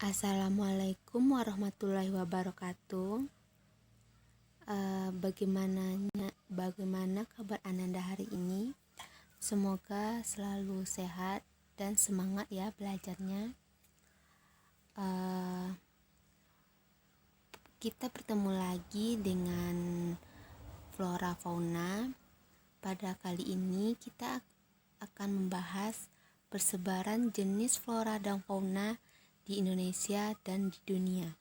Assalamualaikum warahmatullahi wabarakatuh. Bagaimana kabar Ananda hari ini? Semoga selalu sehat dan semangat ya belajarnya. Kita bertemu lagi dengan flora fauna. Pada kali ini kita akan membahas persebaran jenis flora dan fauna di Indonesia dan di dunia.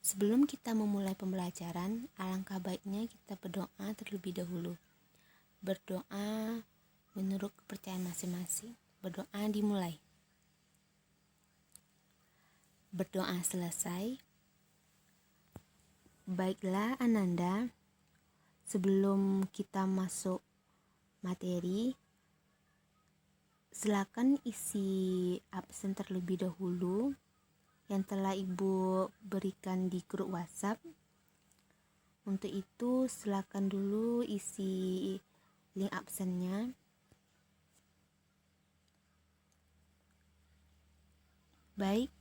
Sebelum kita memulai pembelajaran, alangkah baiknya kita berdoa terlebih dahulu. Berdoa menurut kepercayaan masing-masing. Berdoa dimulai. Berdoa selesai. Baiklah Ananda, sebelum kita masuk materi, silakan isi absen terlebih dahulu yang telah Ibu berikan di grup WhatsApp. Untuk itu silakan dulu isi link absennya. Baik,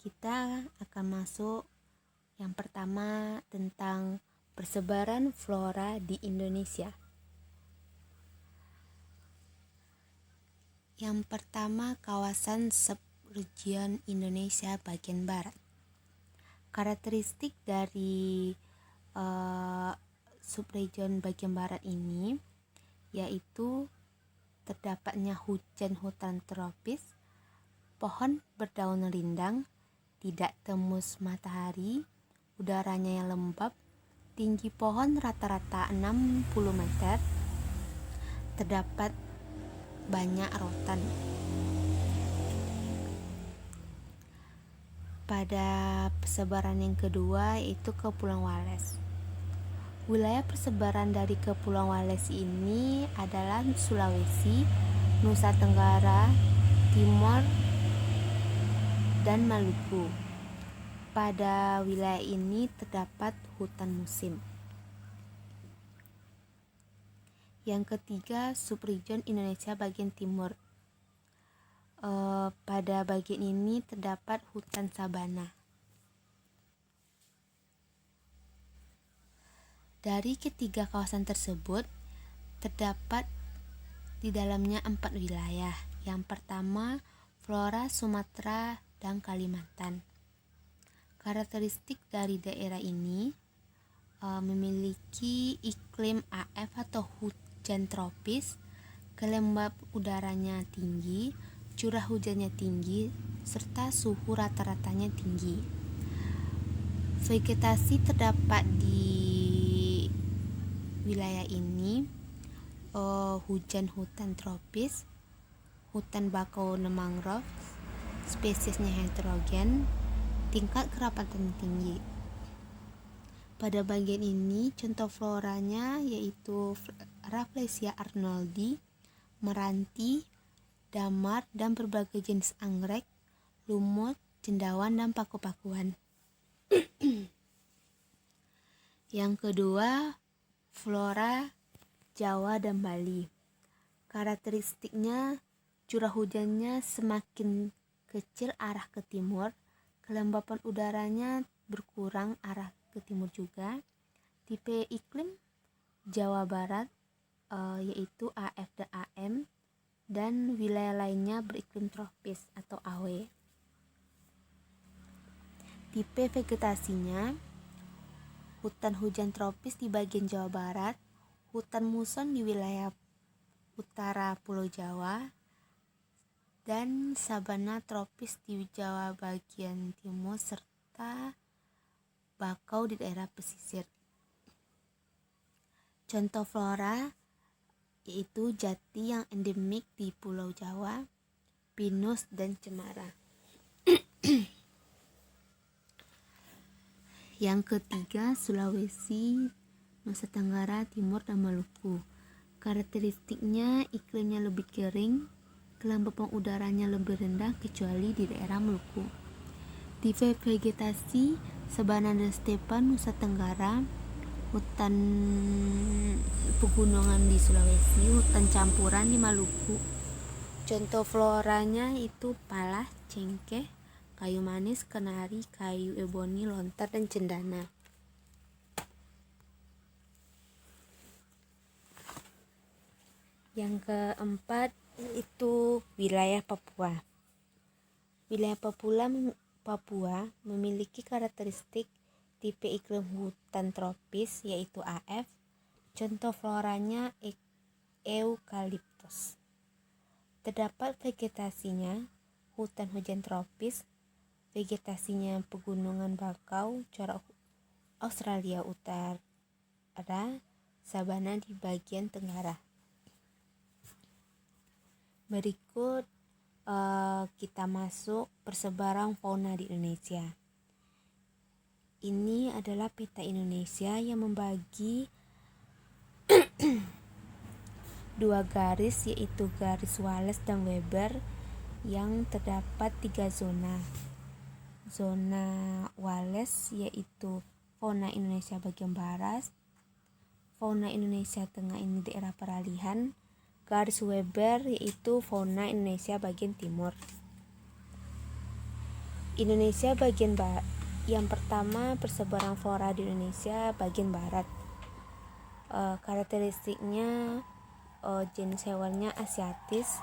kita akan masuk yang pertama tentang persebaran flora di Indonesia. Yang pertama, kawasan subregion Indonesia bagian barat. Karakteristik dari subregion bagian barat ini yaitu terdapatnya hujan tropis, pohon berdaun rindang, tidak tembus matahari, udaranya yang lembab, tinggi pohon rata-rata 60 meter, terdapat banyak rotan. Pada persebaran yang kedua yaitu Kepulauan Wallace. Wilayah persebaran dari Kepulauan Wallace ini adalah Sulawesi, Nusa Tenggara Timur, dan Maluku. Pada wilayah ini terdapat hutan musim. Yang ketiga, subregion Indonesia bagian timur. Pada bagian ini terdapat hutan sabana. Dari ketiga kawasan tersebut, terdapat di dalamnya 4 wilayah. Yang pertama, flora Sumatera dan Kalimantan. Karakteristik dari daerah ini memiliki iklim AF atau hujan tropis, kelembab udaranya tinggi, curah hujannya tinggi, serta suhu rata-ratanya tinggi. Vegetasi terdapat di wilayah ini hutan tropis, hutan bakau mangrove, spesiesnya heterogen, tingkat kerapatan tinggi. Pada bagian ini contoh floranya yaitu Rafflesia arnoldi, meranti, damar, dan berbagai jenis anggrek, lumut, cendawan, dan paku-pakuan. Yang kedua, flora Jawa dan Bali. Karakteristiknya curah hujannya semakin kecil arah ke timur, kelembapan udaranya berkurang arah ke timur juga. Tipe iklim Jawa Barat yaitu AF dan AM, dan wilayah lainnya beriklim tropis atau AW. Tipe vegetasinya hutan hujan tropis di bagian Jawa Barat, hutan muson di wilayah utara Pulau Jawa, dan sabana tropis di Jawa bagian timur serta bakau di daerah pesisir. Contoh flora yaitu jati yang endemik di Pulau Jawa, pinus, dan cemara. Yang ketiga, Sulawesi, Nusa Tenggara Timur, dan Maluku. Karakteristiknya iklimnya lebih kering, kelembapan udaranya lebih rendah kecuali di daerah Maluku. Tipe vegetasi sabana dan stepan Nusa Tenggara, hutan pegunungan di Sulawesi, hutan campuran di Maluku. Contoh floranya itu palas, cengkeh, kayu manis, kenari, kayu eboni, lontar, dan cendana. Yang keempat itu wilayah Papua. Wilayah Papua memiliki karakteristik tipe iklim hutan tropis yaitu AF. Contoh floranya eukaliptus. Terdapat vegetasinya hutan hujan tropis, vegetasinya pegunungan bakau, corak Australia Utara, sabana di bagian tenggara. Berikut kita masuk persebaran fauna di Indonesia. Ini adalah peta Indonesia yang membagi dua garis, yaitu garis Wallace dan Weber, yang terdapat 3 zona. Zona Wallace yaitu fauna Indonesia bagian barat, fauna Indonesia tengah ini daerah peralihan, garis Weber yaitu fauna Indonesia bagian timur. Indonesia bagian barat. Yang pertama, persebaran flora di Indonesia bagian barat. Karakteristiknya jenis hewannya asiatis.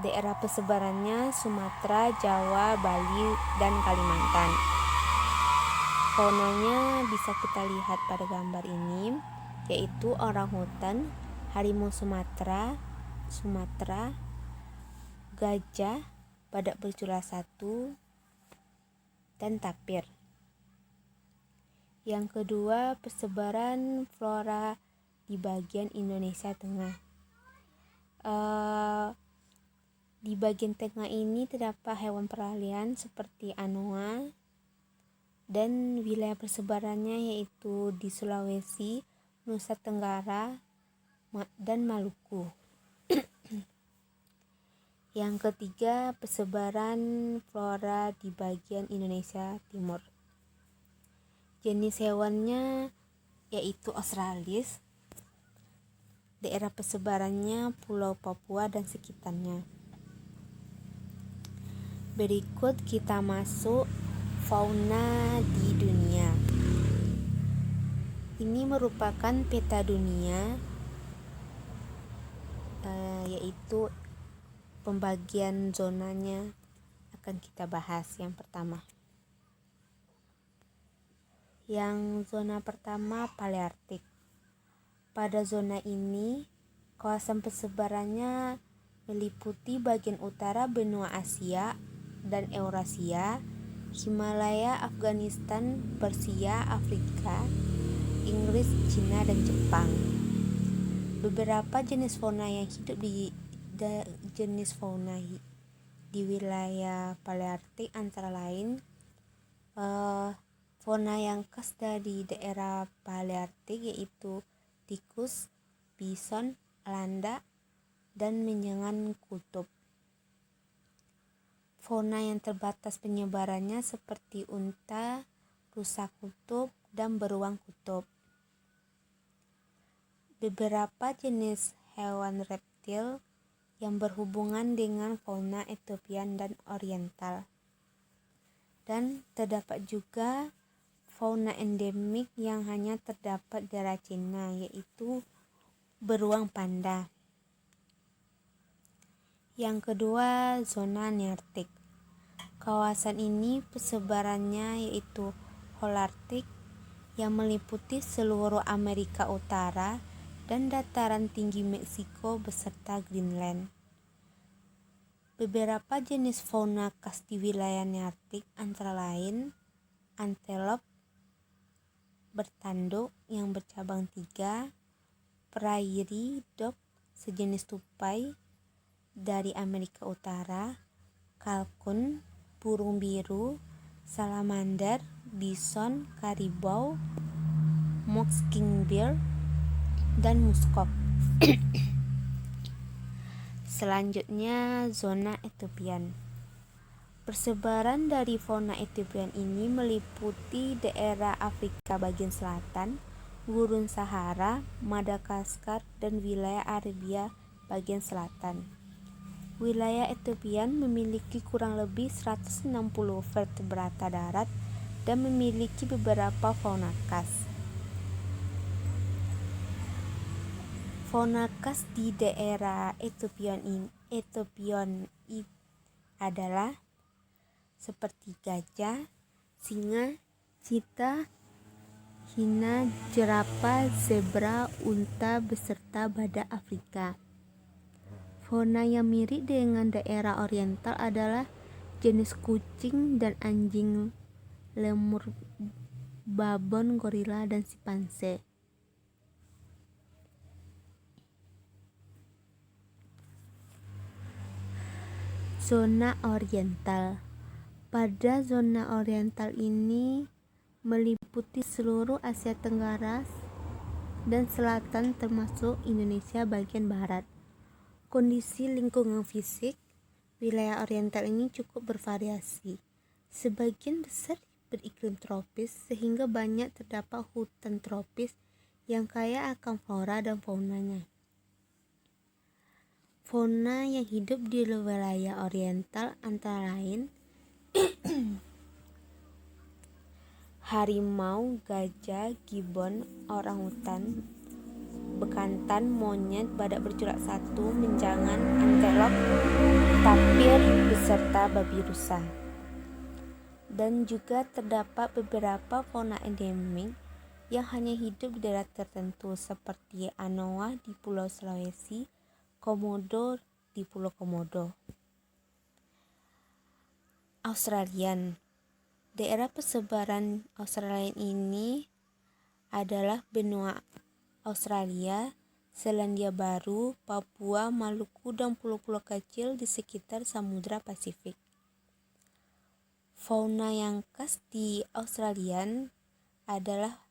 Daerah persebarannya Sumatera, Jawa, Bali, dan Kalimantan. Faunanya bisa kita lihat pada gambar ini, yaitu orangutan, harimau Sumatera, gajah, badak bercula 1, dan tapir. Yang kedua, persebaran flora di bagian Indonesia tengah. Di bagian tengah ini terdapat hewan peralihan seperti anoa, dan wilayah persebarannya yaitu di Sulawesi, Nusa Tenggara, dan Maluku. Yang ketiga, persebaran flora di bagian Indonesia Timur. Jenis hewannya yaitu Australis. Daerah persebarannya Pulau Papua dan sekitarnya. Berikut kita masuk fauna di dunia. Ini merupakan peta dunia, yaitu pembagian zonanya akan kita bahas. Yang pertama, zona pertama Paleartik. Pada zona ini kawasan persebarannya meliputi bagian utara benua Asia dan Eurasia, Himalaya, Afghanistan, Persia, Afrika, Inggris, Cina, dan Jepang. Beberapa jenis fauna yang hidup di wilayah Paleartik antara lain fauna yang khas dari daerah Paleartik yaitu tikus, bison, landa, dan menyengan kutub. Fauna yang terbatas penyebarannya seperti unta, rusa kutub, dan beruang kutub. Beberapa jenis hewan reptil yang berhubungan dengan fauna Ethiopian dan Oriental. Dan terdapat juga fauna endemik yang hanya terdapat di daerah Cina, yaitu beruang panda. Yang kedua, zona Nearktik. Kawasan ini persebarannya yaitu Holarktik yang meliputi seluruh Amerika Utara dan dataran tinggi Meksiko beserta Greenland. Beberapa jenis fauna khas di wilayah Nearktik antara lain antelop bertanduk yang bercabang 3, prairie dog sejenis tupai dari Amerika Utara, kalkun, burung biru, salamander, bison, karibau, mockingbird, dan muskok. Selanjutnya, zona Ethiopian. Persebaran dari fauna Ethiopian ini meliputi daerah Afrika bagian selatan, Gurun Sahara, Madagaskar, dan wilayah Arabia bagian selatan. Wilayah Ethiopia memiliki kurang lebih 160 vertebrata darat dan memiliki beberapa fauna khas. Fauna khas di daerah Ethiopia adalah seperti gajah, singa, cheetah, hina, jerapah, zebra, unta, beserta badak Afrika. Fauna yang mirip dengan daerah oriental adalah jenis kucing dan anjing, lemur, babon, gorila, dan simpanse. Zona oriental. Pada zona oriental ini meliputi seluruh Asia Tenggara dan Selatan termasuk Indonesia bagian barat. Kondisi lingkungan fisik wilayah oriental ini cukup bervariasi. Sebagian besar beriklim tropis sehingga banyak terdapat hutan tropis yang kaya akan flora dan faunanya. Fauna yang hidup di wilayah oriental antara lain harimau, gajah, gibbon, orangutan, bekantan, monyet, badak bercorak satu, menjangan, antelop, tapir, beserta babi rusa. Dan juga terdapat beberapa fauna endemik yang hanya hidup di daerah tertentu seperti anoa di Pulau Sulawesi, komodo di Pulau Komodo. Australian. Daerah persebaran Australia ini adalah benua Australia, Selandia Baru, Papua, Maluku, dan pulau-pulau kecil di sekitar Samudra Pasifik. Fauna yang khas di Australia adalah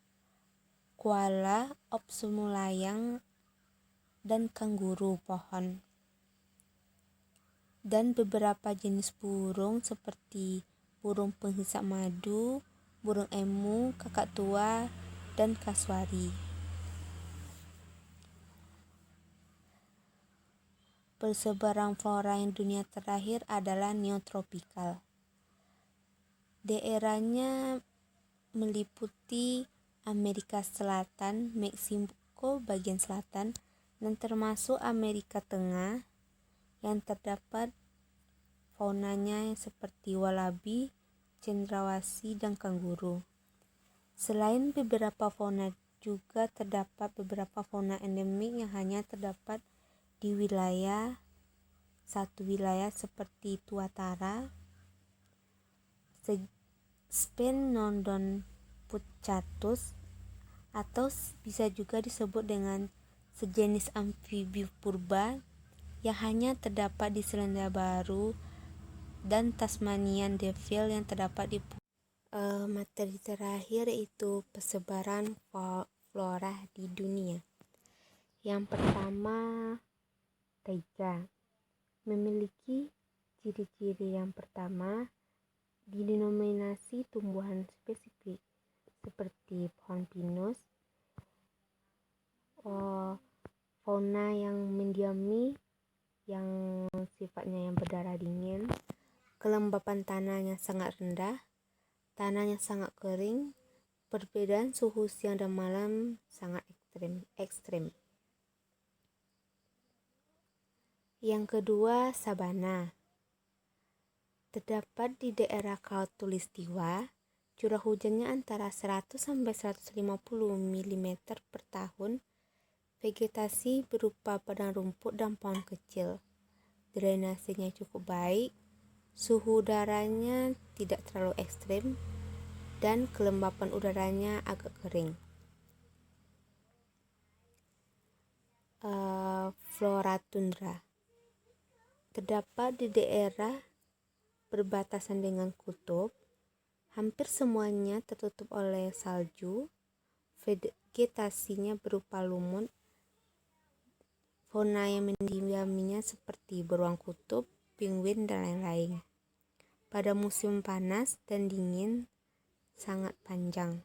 koala, opsumulayang, dan kanguru pohon. Dan beberapa jenis burung seperti burung penghisap madu, burung emu, kakak tua, dan kasuari. Persebaran flora yang dunia terakhir adalah neotropikal. Daerahnya meliputi Amerika Selatan, Meksiko bagian selatan, dan termasuk Amerika Tengah yang terdapat faunanya seperti walabi, cendrawasih, dan kanguru. Selain beberapa fauna juga terdapat beberapa fauna endemik yang hanya terdapat di satu wilayah seperti Tuatara, Sphenodon punctatus, atau bisa juga disebut dengan sejenis amfibi purba yang hanya terdapat di Selandia Baru dan Tasmanian Devil yang terdapat di materi terakhir yaitu persebaran flora di dunia. Yang pertama, taiga memiliki ciri-ciri yang pertama didenominasi tumbuhan spesifik seperti pohon pinus, fauna yang mendiami yang sifatnya yang berdarah dingin, kelembapan tanahnya sangat rendah, tanahnya sangat kering, perbedaan suhu siang dan malam sangat ekstrim. Yang kedua, sabana. Terdapat di daerah Khatulistiwa, curah hujannya antara 100 sampai 150 mm per tahun. Vegetasi berupa padang rumput dan pohon kecil. Drainasenya cukup baik, suhu udaranya tidak terlalu ekstrim, dan kelembapan udaranya agak kering. Flora tundra. Terdapat di daerah berbatasan dengan kutub, hampir semuanya tertutup oleh salju, vegetasinya berupa lumut, fauna yang mendiaminya seperti beruang kutub, penguin, dan lain-lain. Pada musim panas dan dingin sangat panjang.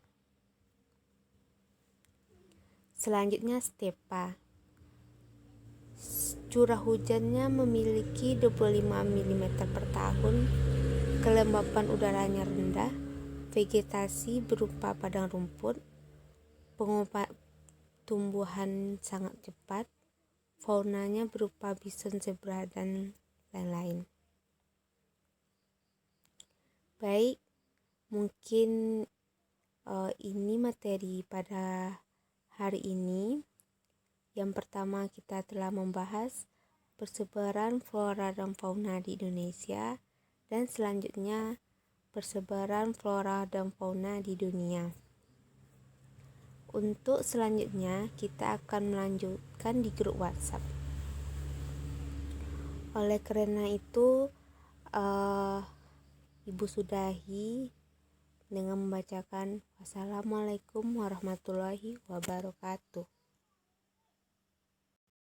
Selanjutnya stepa. Curah hujannya memiliki 25 mm per tahun, kelembapan udaranya rendah, vegetasi berupa padang rumput, tumbuhan sangat cepat, faunanya berupa bison, zebra, dan lain-lain. Baik, mungkin ini materi pada hari ini. Yang pertama, kita telah membahas persebaran flora dan fauna di Indonesia, dan selanjutnya persebaran flora dan fauna di dunia. Untuk selanjutnya, kita akan melanjutkan di grup WhatsApp. Oleh karena itu, Ibu sudahi dengan membacakan Wassalamualaikum warahmatullahi wabarakatuh.